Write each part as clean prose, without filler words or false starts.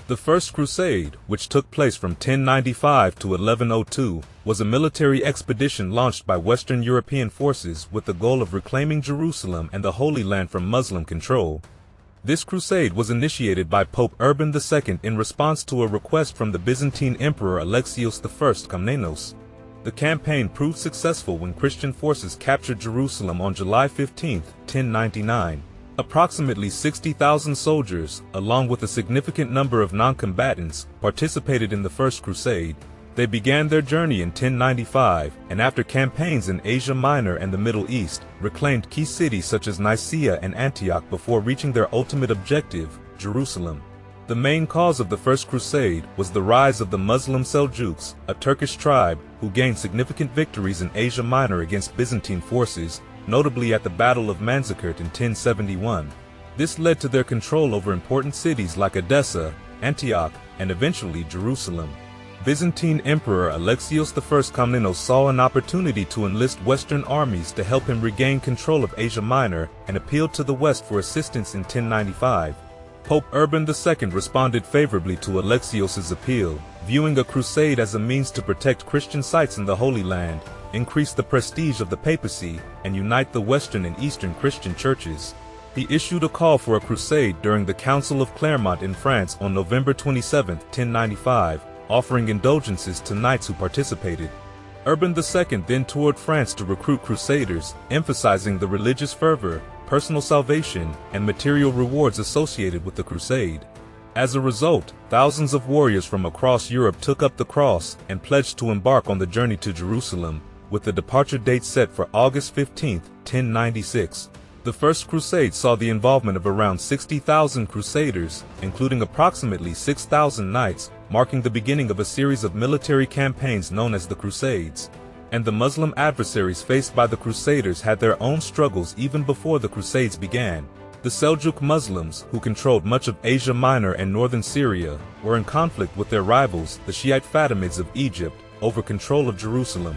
The First Crusade, which took place from 1095 to 1102, was a military expedition launched by Western European forces with the goal of reclaiming Jerusalem and the Holy Land from Muslim control. This crusade was initiated by Pope Urban II in response to a request from the Byzantine Emperor Alexios I Komnenos. The campaign proved successful when Christian forces captured Jerusalem on July 15, 1099. Approximately 60,000 soldiers, along with a significant number of non-combatants, participated in the First Crusade. They began their journey in 1095, and after campaigns in Asia Minor and the Middle East, reclaimed key cities such as Nicaea and Antioch before reaching their ultimate objective, Jerusalem. The main cause of the First Crusade was the rise of the Muslim Seljuks, a Turkish tribe who gained significant victories in Asia Minor against Byzantine forces, notably at the Battle of Manzikert in 1071. This led to their control over important cities like Edessa, Antioch, and eventually Jerusalem. Byzantine Emperor Alexios I Komnenos saw an opportunity to enlist Western armies to help him regain control of Asia Minor and appealed to the West for assistance in 1095. Pope Urban II responded favorably to Alexios's appeal, viewing a crusade as a means to protect Christian sites in the Holy Land, increase the prestige of the papacy, and unite the Western and Eastern Christian churches. He issued a call for a crusade during the Council of Clermont in France on November 27, 1095, offering indulgences to knights who participated. Urban II then toured France to recruit crusaders, emphasizing the religious fervor, personal salvation, and material rewards associated with the crusade. As a result, thousands of warriors from across Europe took up the cross and pledged to embark on the journey to Jerusalem, with the departure date set for August 15, 1096. The First Crusade saw the involvement of around 60,000 crusaders, including approximately 6,000 knights, marking the beginning of a series of military campaigns known as the Crusades. And the Muslim adversaries faced by the Crusaders had their own struggles even before the Crusades began. The Seljuk Muslims, who controlled much of Asia Minor and northern Syria, were in conflict with their rivals, the Shiite Fatimids of Egypt, over control of Jerusalem.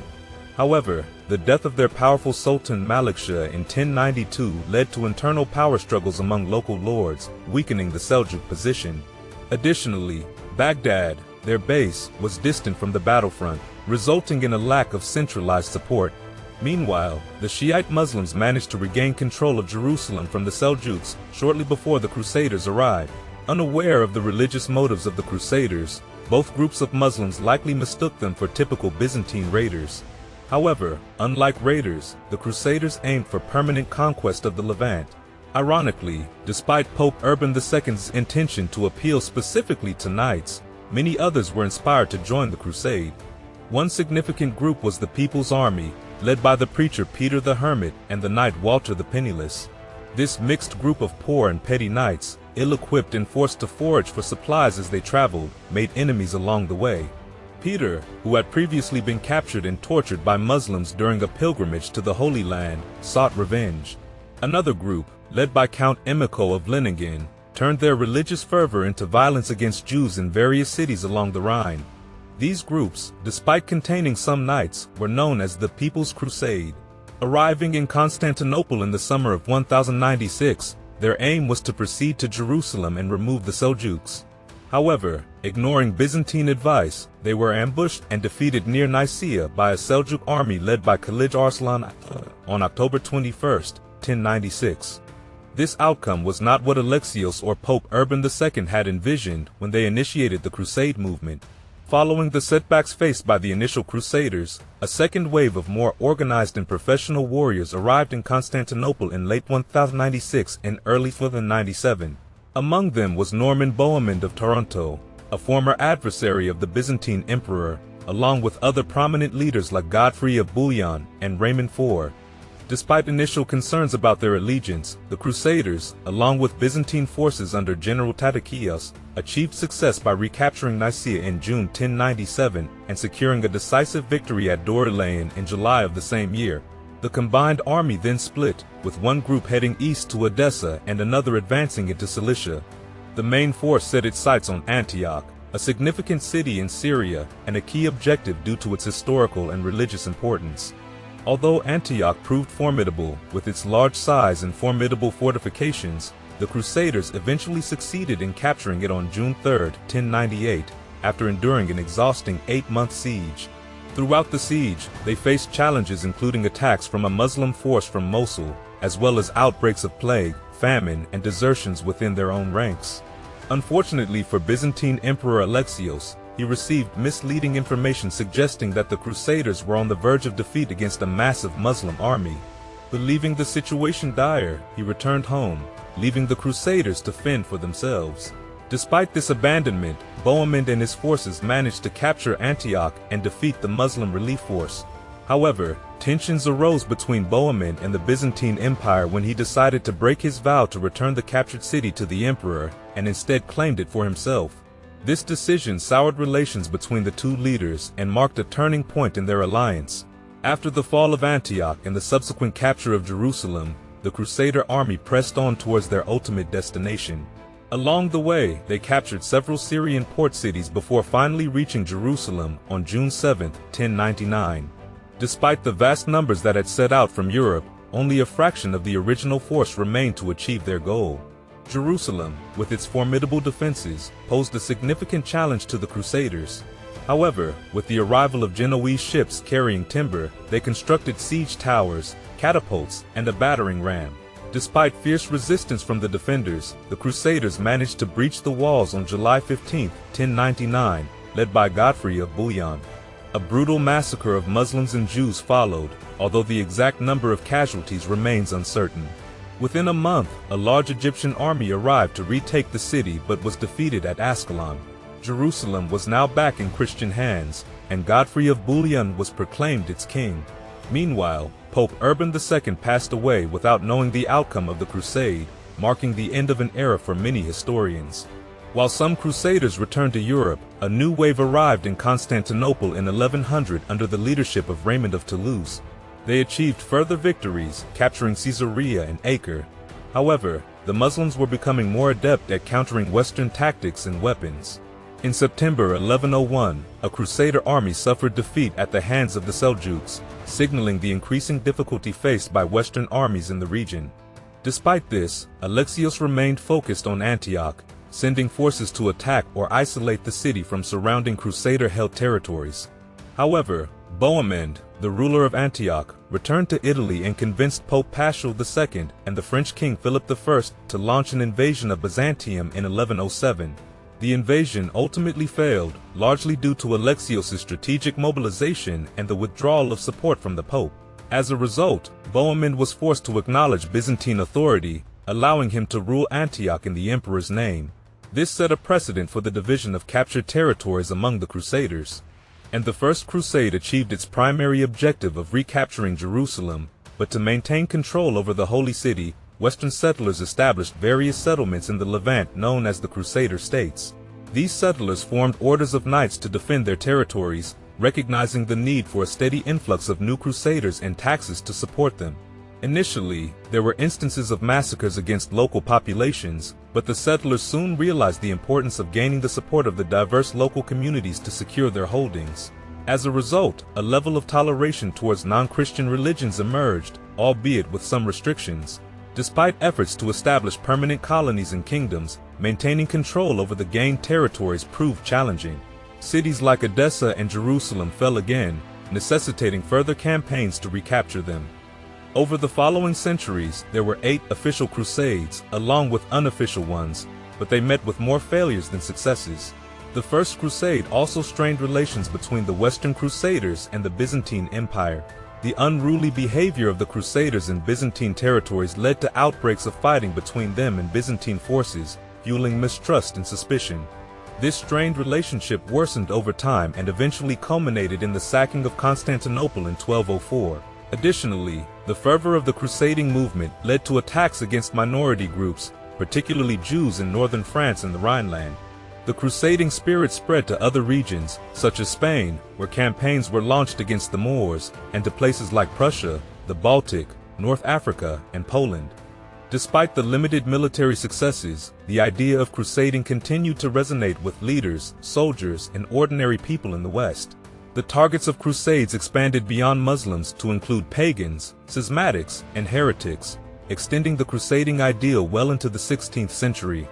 However, the death of their powerful Sultan Malik Shah in 1092 led to internal power struggles among local lords, weakening the Seljuk position. Additionally, Baghdad, their base, was distant from the battlefront, resulting in a lack of centralized support. Meanwhile, the Shiite Muslims managed to regain control of Jerusalem from the Seljuks shortly before the Crusaders arrived. Unaware of the religious motives of the Crusaders, both groups of Muslims likely mistook them for typical Byzantine raiders. However, unlike raiders, the Crusaders aimed for permanent conquest of the Levant. Ironically, despite Pope Urban II's intention to appeal specifically to knights, many others were inspired to join the crusade. One significant group was the People's Army, led by the preacher Peter the Hermit and the knight Walter the Penniless. This mixed group of poor and petty knights, ill-equipped and forced to forage for supplies as they traveled, made enemies along the way. Peter, who had previously been captured and tortured by Muslims during a pilgrimage to the Holy Land, sought revenge. Another group, led by Count Emico of Leiningen, turned their religious fervor into violence against Jews in various cities along the Rhine. These groups, despite containing some knights, were known as the People's Crusade. Arriving in Constantinople in the summer of 1096, their aim was to proceed to Jerusalem and remove the Seljuks. However, ignoring Byzantine advice, they were ambushed and defeated near Nicaea by a Seljuk army led by Khalid Arslan on October 21, 1096. This outcome was not what Alexios or Pope Urban II had envisioned when they initiated the Crusade movement. Following the setbacks faced by the initial Crusaders, a second wave of more organized and professional warriors arrived in Constantinople in late 1096 and early 1097. Among them was Norman Bohemond of Taranto, a former adversary of the Byzantine emperor, along with other prominent leaders like Godfrey of Bouillon and Raymond IV. Despite initial concerns about their allegiance, the Crusaders, along with Byzantine forces under General Tatikios, achieved success by recapturing Nicaea in June 1097 and securing a decisive victory at Dorylaeum in July of the same year. The combined army then split, with one group heading east to Edessa and another advancing into Cilicia. The main force set its sights on Antioch, a significant city in Syria and a key objective due to its historical and religious importance. Although Antioch proved formidable with its large size and formidable fortifications, the Crusaders eventually succeeded in capturing it on June 3, 1098, after enduring an exhausting 8-month siege. Throughout the siege, they faced challenges including attacks from a Muslim force from Mosul, as well as outbreaks of plague, famine, and desertions within their own ranks. Unfortunately for Byzantine Emperor Alexios, he received misleading information suggesting that the Crusaders were on the verge of defeat against a massive Muslim army. Believing the situation dire, he returned home, leaving the Crusaders to fend for themselves. Despite this abandonment, Bohemond and his forces managed to capture Antioch and defeat the Muslim relief force. However, tensions arose between Bohemond and the Byzantine Empire when he decided to break his vow to return the captured city to the emperor, and instead claimed it for himself. This decision soured relations between the two leaders and marked a turning point in their alliance. After the fall of Antioch and the subsequent capture of Jerusalem, the Crusader army pressed on towards their ultimate destination. Along the way, they captured several Syrian port cities before finally reaching Jerusalem on June 7, 1099. Despite the vast numbers that had set out from Europe, only a fraction of the original force remained to achieve their goal. Jerusalem, with its formidable defenses, posed a significant challenge to the Crusaders. However, with the arrival of Genoese ships carrying timber, they constructed siege towers, catapults, and a battering ram. Despite fierce resistance from the defenders, the Crusaders managed to breach the walls on July 15, 1099, led by Godfrey of Bouillon. A brutal massacre of Muslims and Jews followed, although the exact number of casualties remains uncertain. Within a month, a large Egyptian army arrived to retake the city but was defeated at Ascalon. Jerusalem was now back in Christian hands, and Godfrey of Bouillon was proclaimed its king. Meanwhile, Pope Urban II passed away without knowing the outcome of the crusade, marking the end of an era for many historians. While some Crusaders returned to Europe, a new wave arrived in Constantinople in 1100 under the leadership of Raymond of Toulouse. They achieved further victories, capturing Caesarea and Acre. However, the Muslims were becoming more adept at countering Western tactics and weapons. In September 1101, a Crusader army suffered defeat at the hands of the Seljuks, signaling the increasing difficulty faced by Western armies in the region. Despite this, Alexios remained focused on Antioch, sending forces to attack or isolate the city from surrounding Crusader-held territories. However, Bohemond, the ruler of Antioch, returned to Italy and convinced Pope Paschal II and the French King Philip I to launch an invasion of Byzantium in 1107. The invasion ultimately failed, largely due to Alexios' strategic mobilization and the withdrawal of support from the Pope. As a result, Bohemond was forced to acknowledge Byzantine authority, allowing him to rule Antioch in the emperor's name. This set a precedent for the division of captured territories among the Crusaders. And the First Crusade achieved its primary objective of recapturing Jerusalem, but to maintain control over the Holy City, Western settlers established various settlements in the Levant known as the Crusader states. These settlers formed orders of knights to defend their territories, recognizing the need for a steady influx of new Crusaders and taxes to support them. Initially, there were instances of massacres against local populations, but the settlers soon realized the importance of gaining the support of the diverse local communities to secure their holdings. As a result, a level of toleration towards non-Christian religions emerged, albeit with some restrictions. Despite efforts to establish permanent colonies and kingdoms, maintaining control over the gained territories proved challenging. Cities like Edessa and Jerusalem fell again, necessitating further campaigns to recapture them. Over the following centuries, there were 8 official crusades, along with unofficial ones, but they met with more failures than successes. The First Crusade also strained relations between the Western Crusaders and the Byzantine Empire. The unruly behavior of the Crusaders in Byzantine territories led to outbreaks of fighting between them and Byzantine forces, fueling mistrust and suspicion. This strained relationship worsened over time and eventually culminated in the sacking of Constantinople in 1204. Additionally, the fervor of the crusading movement led to attacks against minority groups, particularly Jews in northern France and the Rhineland. The crusading spirit spread to other regions, such as Spain, where campaigns were launched against the Moors, and to places like Prussia, the Baltic, North Africa, and Poland. Despite the limited military successes, the idea of crusading continued to resonate with leaders, soldiers, and ordinary people in the West. The targets of crusades expanded beyond Muslims to include pagans, schismatics, and heretics. extending the crusading ideal well into the 16th century.